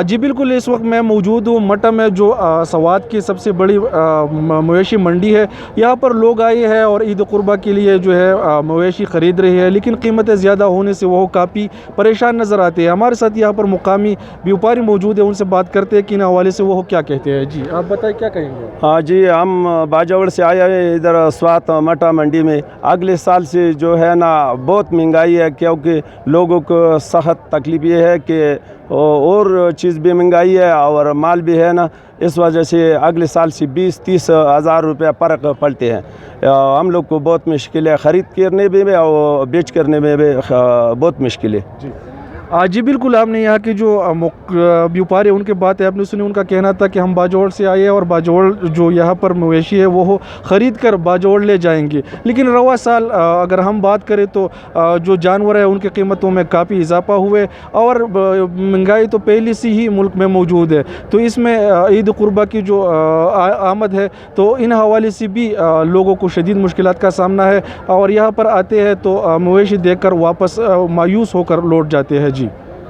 جی بالکل، اس وقت میں موجود ہوں مٹا میں، جو سوات کی سب سے بڑی مویشی منڈی ہے۔ یہاں پر لوگ آئے ہیں اور عید قربہ کے لیے جو ہے مویشی خرید رہے ہیں، لیکن قیمتیں زیادہ ہونے سے وہ کافی پریشان نظر آتے ہیں۔ ہمارے ساتھ یہاں پر مقامی بیوپاری موجود ہے، ان سے بات کرتے ہیں کہ ان حوالے سے وہ کیا کہتے ہیں۔ جی آپ بتائیں، کیا کہیں گے؟ ہاں جی، ہم باجوڑ سے آئے ہیں ادھر سوات مٹا منڈی میں۔ اگلے سال سے جو ہے نا بہت مہنگائی ہے، کیونکہ لوگوں کو سخت تکلیف یہ ہے کہ اور چیز بھی مہنگائی ہے اور مال بھی ہے نا، اس وجہ سے اگلے سال سے 20-30 ہزار روپے فرق پڑتے ہیں۔ ہم لوگ کو بہت مشکل ہے، خرید کرنے میں بھی اور بیچ کرنے میں بھی بہت مشکل ہے۔ جی جی بالکل، آپ نے یہاں کے جو بیوپاری ان کے بات ہے آپ نے سنی، ان کا کہنا تھا کہ ہم باجوڑ سے آئے ہیں اور باجوڑ جو یہاں پر مویشی ہے وہ خرید کر باجوڑ لے جائیں گے، لیکن رواں سال اگر ہم بات کریں تو جو جانور ہے ان کی قیمتوں میں کافی اضافہ ہوئے اور مہنگائی تو پہلے سے ہی ملک میں موجود ہے۔ تو اس میں عید قربہ کی جو آمد ہے تو ان حوالے سے بھی لوگوں کو شدید مشکلات کا سامنا ہے، اور یہاں پر آتے ہیں تو مویشی دیکھ کر واپس مایوس ہو کر لوٹ جاتے ہیں۔